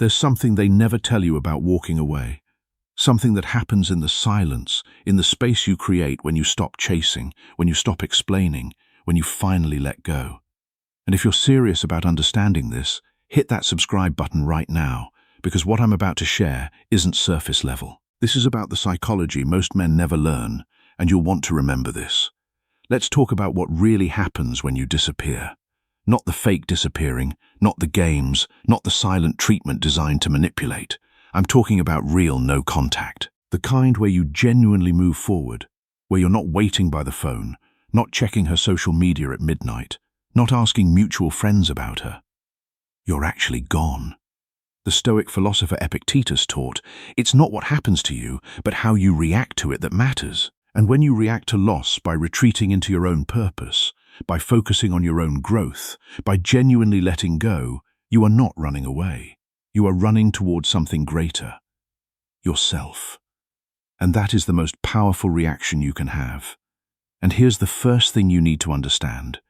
There's something they never tell you about walking away. Something that happens in the silence, in the space you create when you stop chasing, when you stop explaining, when you finally let go. And if you're serious about understanding this, hit that subscribe button right now, because what I'm about to share isn't surface level. This is about the psychology most men never learn, and you'll want to remember this. Let's talk about what really happens when you disappear. Not the fake disappearing, not the games, not the silent treatment designed to manipulate. I'm talking about real no contact. The kind where you genuinely move forward, where you're not waiting by the phone, not checking her social media at midnight, not asking mutual friends about her. You're actually gone. The Stoic philosopher Epictetus taught, it's not what happens to you, but how you react to it that matters. And when you react to loss by retreating into your own purpose, by focusing on your own growth, by genuinely letting go, you are not running away. You are running towards something greater, yourself. And that is the most powerful reaction you can have. And here's the first thing you need to understand.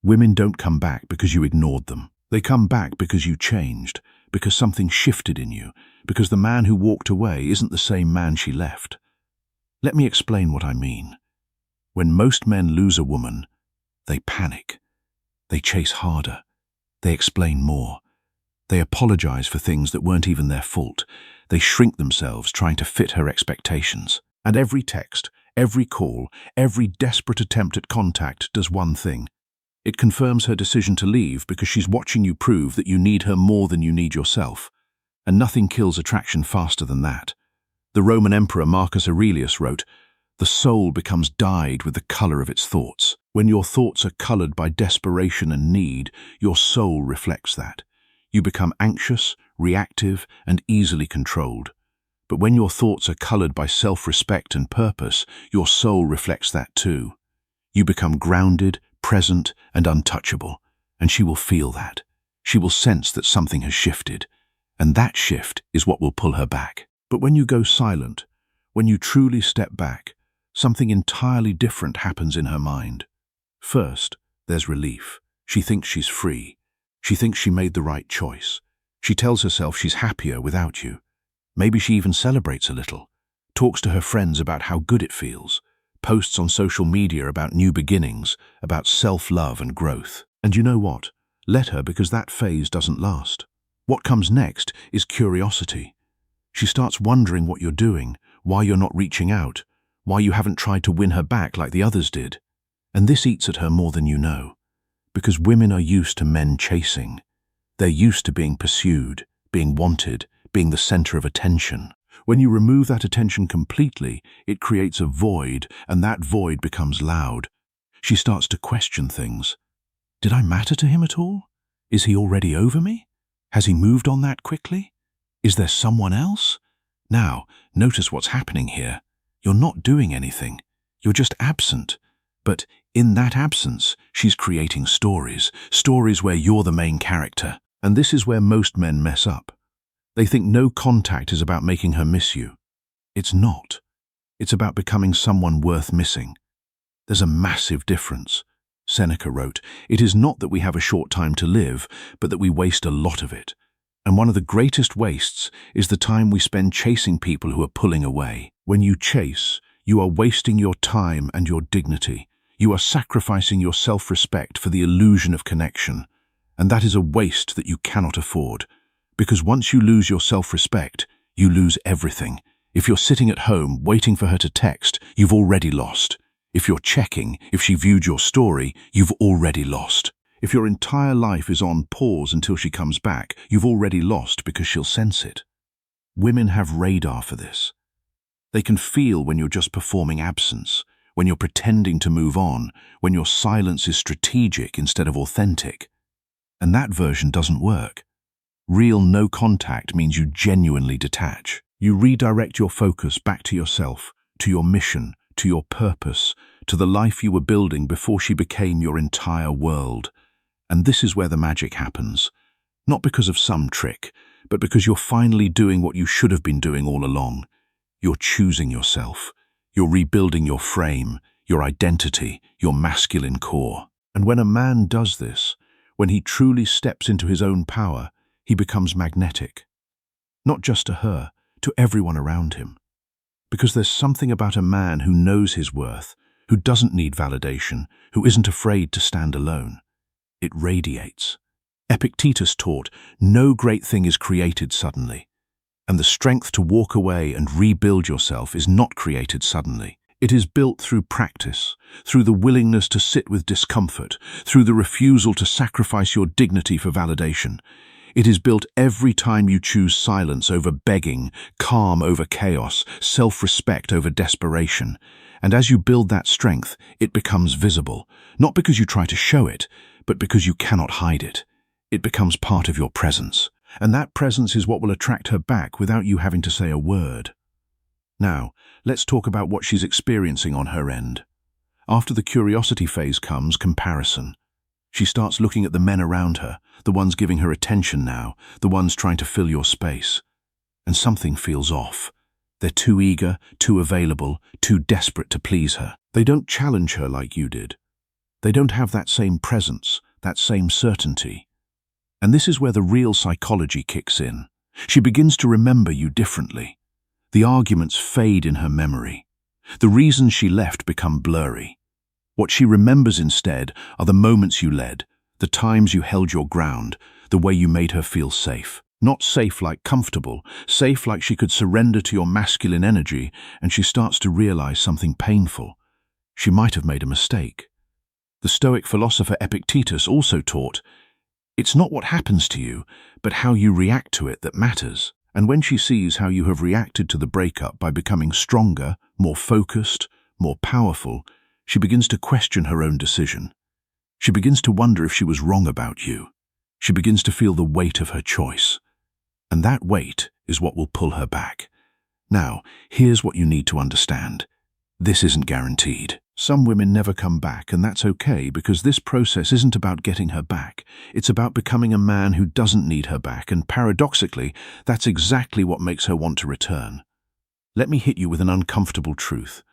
Women don't come back because you ignored them. They come back because you changed, because something shifted in you, because the man who walked away isn't the same man she left. Let me explain what I mean. When most men lose a woman, they panic. They chase harder. They explain more. They apologize for things that weren't even their fault. They shrink themselves trying to fit her expectations. And every text, every call, every desperate attempt at contact does one thing. It confirms her decision to leave because she's watching you prove that you need her more than you need yourself. And nothing kills attraction faster than that. The Roman Emperor Marcus Aurelius wrote, "The soul becomes dyed with the color of its thoughts." When your thoughts are colored by desperation and need, your soul reflects that. You become anxious, reactive, and easily controlled. But when your thoughts are colored by self-respect and purpose, your soul reflects that too. You become grounded, present, and untouchable, and she will feel that. She will sense that something has shifted, and that shift is what will pull her back. But when you go silent, when you truly step back, something entirely different happens in her mind. First, there's relief. She thinks she's free. She thinks she made the right choice. She tells herself she's happier without you. Maybe she even celebrates a little, talks to her friends about how good it feels, posts on social media about new beginnings, about self-love and growth. And you know what? Let her, because that phase doesn't last. What comes next is curiosity. She starts wondering what you're doing, why you're not reaching out, why you haven't tried to win her back like the others did. And this eats at her more than you know. Because women are used to men chasing. They're used to being pursued, being wanted, being the center of attention. When you remove that attention completely, it creates a void, and that void becomes loud. She starts to question things. Did I matter to him at all? Is he already over me? Has he moved on that quickly? Is there someone else? Now, notice what's happening here. You're not doing anything. You're just absent. But in that absence, she's creating stories where you're the main character. And this is where most men mess up. They think no contact is about making her miss you. It's not. It's about becoming someone worth missing. There's a massive difference. Seneca wrote, "It is not that we have a short time to live, but that we waste a lot of it." And one of the greatest wastes is the time we spend chasing people who are pulling away. When you chase, you are wasting your time and your dignity. You are sacrificing your self-respect for the illusion of connection. And that is a waste that you cannot afford. Because once you lose your self-respect, you lose everything. If you're sitting at home waiting for her to text, you've already lost. If you're checking, if she viewed your story, you've already lost. If your entire life is on pause until she comes back, you've already lost because she'll sense it. Women have radar for this. They can feel when you're just performing absence, when you're pretending to move on, when your silence is strategic instead of authentic. And that version doesn't work. Real no contact means you genuinely detach. You redirect your focus back to yourself, to your mission, to your purpose, to the life you were building before she became your entire world. And this is where the magic happens. Not because of some trick, but because you're finally doing what you should have been doing all along. You're choosing yourself. You're rebuilding your frame, your identity, your masculine core. And when a man does this, when he truly steps into his own power, he becomes magnetic. not just to her, to everyone around him. Because there's something about a man who knows his worth, who doesn't need validation, who isn't afraid to stand alone. It radiates. Epictetus taught, no great thing is created suddenly, and the strength to walk away and rebuild yourself is not created suddenly. It is built through practice, through the willingness to sit with discomfort, through the refusal to sacrifice your dignity for validation. It is built every time you choose silence over begging, calm over chaos, self-respect over desperation. And as you build that strength, it becomes visible, not because you try to show it, but because you cannot hide it. It becomes part of your presence. And that presence is what will attract her back without you having to say a word. Now, let's talk about what she's experiencing on her end. After the curiosity phase comes comparison. She starts looking at the men around her, the ones giving her attention now, the ones trying to fill your space. And something feels off. They're too eager, too available, too desperate to please her. They don't challenge her like you did. They don't have that same presence, that same certainty. And this is where the real psychology kicks in. She begins to remember you differently. The arguments fade in her memory. The reasons she left become blurry. What she remembers instead are the moments you led, the times you held your ground, the way you made her feel safe. Not safe like comfortable, safe like she could surrender to your masculine energy, and she starts to realize something painful. She might have made a mistake. The Stoic philosopher Epictetus also taught, it's not what happens to you, but how you react to it that matters. And when she sees how you have reacted to the breakup by becoming stronger, more focused, more powerful, she begins to question her own decision. She begins to wonder if she was wrong about you. She begins to feel the weight of her choice. And that weight is what will pull her back. Now, here's what you need to understand. This isn't guaranteed. Some women never come back, and that's okay, because this process isn't about getting her back. It's about becoming a man who doesn't need her back, and paradoxically, that's exactly what makes her want to return. Let me hit you with an uncomfortable truth.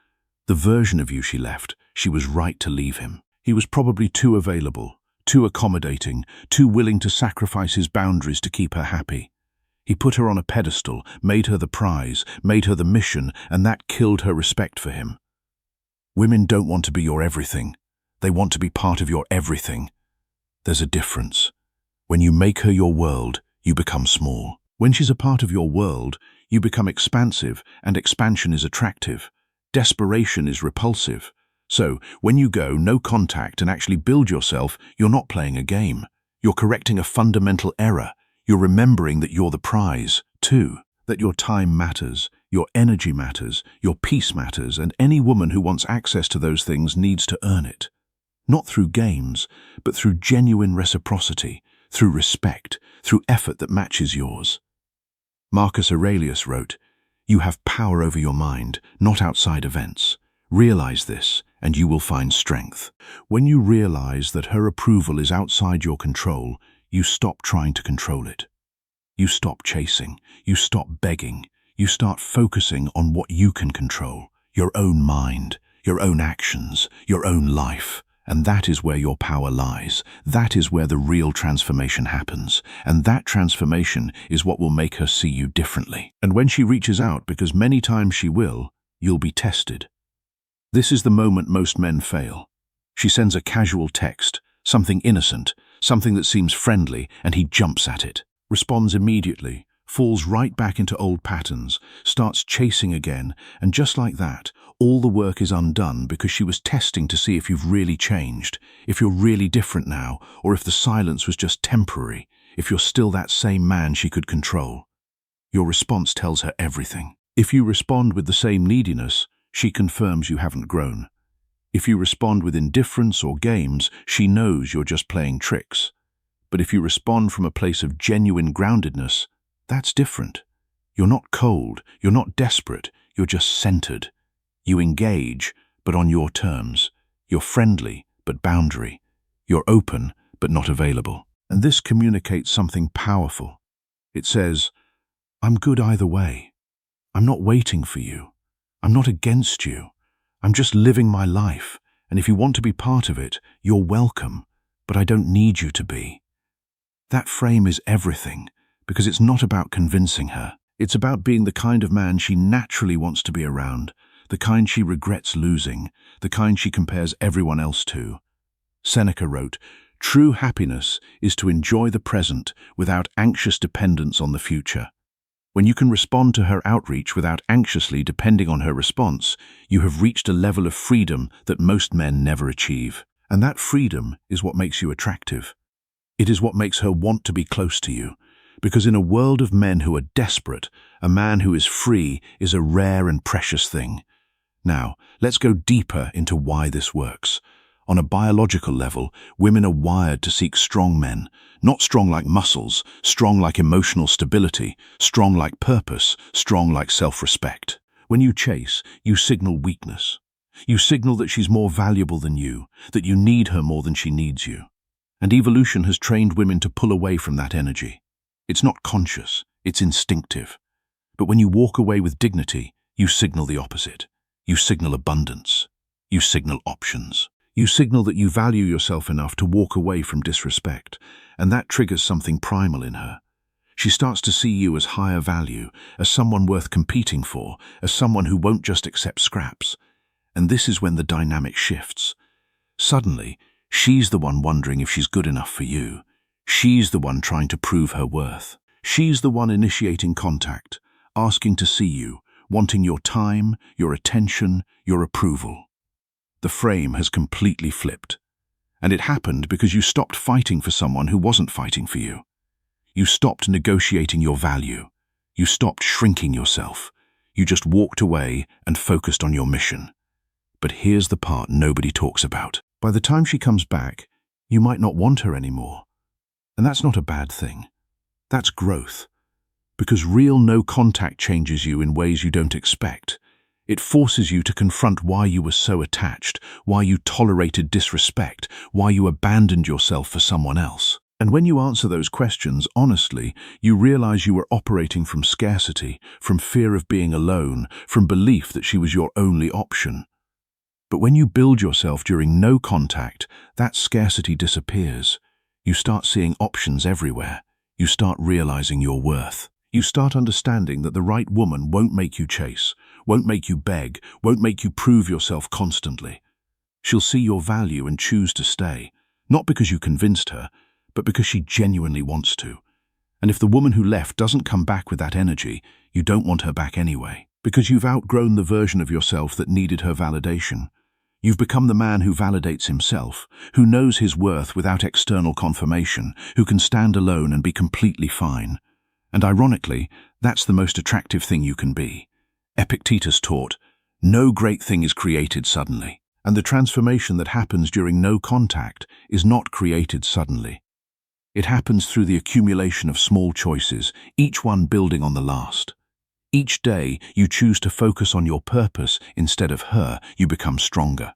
The version of you she left, she was right to leave him. He was probably too available, too accommodating, too willing to sacrifice his boundaries to keep her happy. He put her on a pedestal, made her the prize, made her the mission, and that killed her respect for him. Women don't want to be your everything. They want to be part of your everything. There's a difference. When you make her your world, you become small. When she's a part of your world, you become expansive, and expansion is attractive. Desperation is repulsive. So, when you go no contact and actually build yourself, you're not playing a game. You're correcting a fundamental error. You're remembering that you're the prize, too. That your time matters, your energy matters, your peace matters, and any woman who wants access to those things needs to earn it. Not through games, but through genuine reciprocity, through respect, through effort that matches yours. Marcus Aurelius wrote, "You have power over your mind, not outside events. Realize this, and you will find strength." When you realize that her approval is outside your control, you stop trying to control it. You stop chasing, you stop begging, you start focusing on what you can control, your own mind, your own actions, your own life. And that is where your power lies. That is where the real transformation happens. And that transformation is what will make her see you differently. And when she reaches out, because many times she will, you'll be tested. This is the moment most men fail. She sends a casual text, something innocent, something that seems friendly, and he jumps at it, responds immediately, falls right back into old patterns, starts chasing again, and just like that, all the work is undone because she was testing to see if you've really changed, if you're really different now, or if the silence was just temporary, if you're still that same man she could control. Your response tells her everything. If you respond with the same neediness, she confirms you haven't grown. If you respond with indifference or games, she knows you're just playing tricks. But if you respond from a place of genuine groundedness, that's different. You're not cold, you're not desperate, you're just centered. You engage, but on your terms. You're friendly, but boundary. You're open, but not available. And this communicates something powerful. It says, I'm good either way. I'm not waiting for you. I'm not against you. I'm just living my life, and if you want to be part of it, you're welcome, but I don't need you to be. That frame is everything, because it's not about convincing her. It's about being the kind of man she naturally wants to be around, the kind she regrets losing, the kind she compares everyone else to. Seneca wrote, "True happiness is to enjoy the present without anxious dependence on the future." When you can respond to her outreach without anxiously depending on her response, you have reached a level of freedom that most men never achieve. And that freedom is what makes you attractive. It is what makes her want to be close to you. Because in a world of men who are desperate, a man who is free is a rare and precious thing. Now, let's go deeper into why this works. On a biological level, women are wired to seek strong men, not strong like muscles, strong like emotional stability, strong like purpose, strong like self-respect. When you chase, you signal weakness. You signal that she's more valuable than you, that you need her more than she needs you. And evolution has trained women to pull away from that energy. It's not conscious, it's instinctive. But when you walk away with dignity, you signal the opposite. You signal abundance. You signal options. You signal that you value yourself enough to walk away from disrespect, and that triggers something primal in her. She starts to see you as higher value, as someone worth competing for, as someone who won't just accept scraps. And this is when the dynamic shifts. Suddenly, she's the one wondering if she's good enough for you. She's the one trying to prove her worth. She's the one initiating contact, asking to see you, wanting your time, your attention, your approval. The frame has completely flipped. And it happened because you stopped fighting for someone who wasn't fighting for you. You stopped negotiating your value. You stopped shrinking yourself. You just walked away and focused on your mission. But here's the part nobody talks about. By the time she comes back, you might not want her anymore. And that's not a bad thing. That's growth. Because real no-contact changes you in ways you don't expect. It forces you to confront why you were so attached, why you tolerated disrespect, why you abandoned yourself for someone else. And when you answer those questions honestly, you realize you were operating from scarcity, from fear of being alone, from belief that she was your only option. But when you build yourself during no contact, that scarcity disappears. You start seeing options everywhere. You start realizing your worth. You start understanding that the right woman won't make you chase, won't make you beg, won't make you prove yourself constantly. She'll see your value and choose to stay, not because you convinced her, but because she genuinely wants to. And if the woman who left doesn't come back with that energy, you don't want her back anyway, because you've outgrown the version of yourself that needed her validation. You've become the man who validates himself, who knows his worth without external confirmation, who can stand alone and be completely fine. And ironically, that's the most attractive thing you can be. Epictetus taught, "No great thing is created suddenly." And the transformation that happens during no contact is not created suddenly. It happens through the accumulation of small choices, each one building on the last. Each day you choose to focus on your purpose instead of her, you become stronger.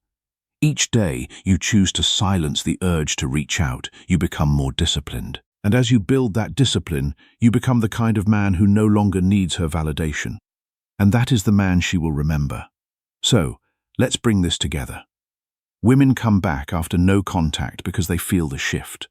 Each day you choose to silence the urge to reach out, you become more disciplined. And as you build that discipline, you become the kind of man who no longer needs her validation. And that is the man she will remember. So, let's bring this together. Women come back after no contact because they feel the shift.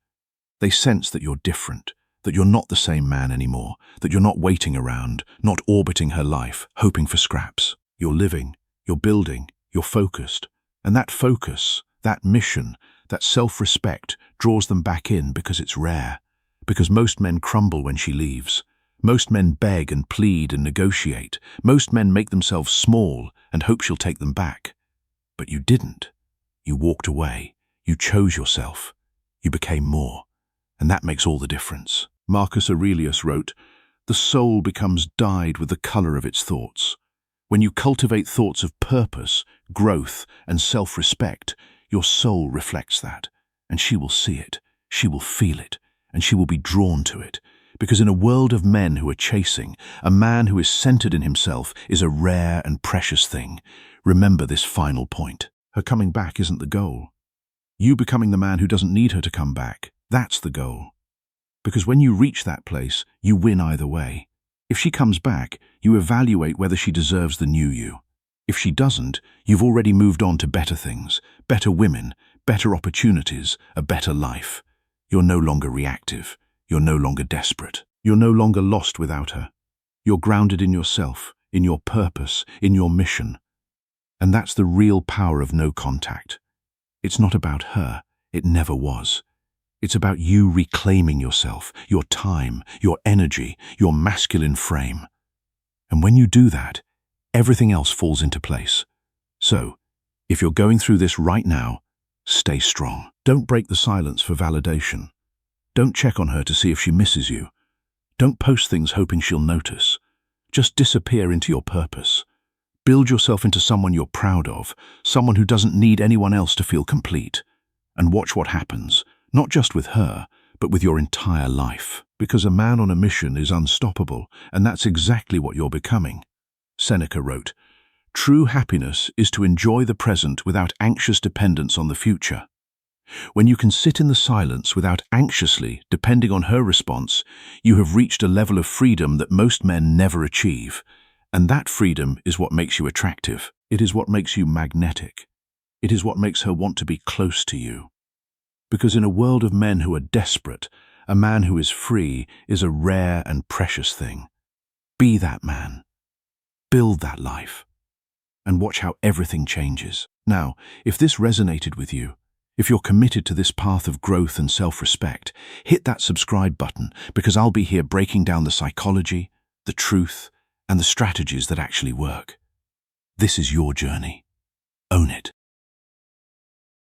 They sense that you're different, that you're not the same man anymore, that you're not waiting around, not orbiting her life, hoping for scraps. You're living, you're building, you're focused. And that focus, that mission, that self-respect draws them back in because it's rare. Because most men crumble when she leaves. Most men beg and plead and negotiate. Most men make themselves small and hope she'll take them back. But you didn't. You walked away. You chose yourself. You became more. And that makes all the difference. Marcus Aurelius wrote, "The soul becomes dyed with the color of its thoughts." When you cultivate thoughts of purpose, growth, and self-respect, your soul reflects that. And she will see it. She will feel it. And she will be drawn to it. Because in a world of men who are chasing, a man who is centered in himself is a rare and precious thing. Remember this final point. Her coming back isn't the goal. You becoming the man who doesn't need her to come back, that's the goal. Because when you reach that place, you win either way. If she comes back, you evaluate whether she deserves the new you. If she doesn't, you've already moved on to better things, better women, better opportunities, a better life. You're no longer reactive. You're no longer desperate. You're no longer lost without her. You're grounded in yourself, in your purpose, in your mission. And that's the real power of no contact. It's not about her. It never was. It's about you reclaiming yourself, your time, your energy, your masculine frame. And when you do that, everything else falls into place. So, if you're going through this right now, stay strong. Don't break the silence for validation. Don't check on her to see if she misses you. Don't post things hoping she'll notice. Just disappear into your purpose. Build yourself into someone you're proud of, someone who doesn't need anyone else to feel complete. And watch what happens, not just with her, but with your entire life. Because a man on a mission is unstoppable, and that's exactly what you're becoming. Seneca wrote, "True happiness is to enjoy the present without anxious dependence on the future." When you can sit in the silence without anxiously depending on her response, you have reached a level of freedom that most men never achieve. And that freedom is what makes you attractive. It is what makes you magnetic. It is what makes her want to be close to you. Because in a world of men who are desperate, a man who is free is a rare and precious thing. Be that man. Build that life. And watch how everything changes. Now, if this resonated with you, if you're committed to this path of growth and self-respect, hit that subscribe button, because I'll be here breaking down the psychology, the truth, and the strategies that actually work. This is your journey. Own it.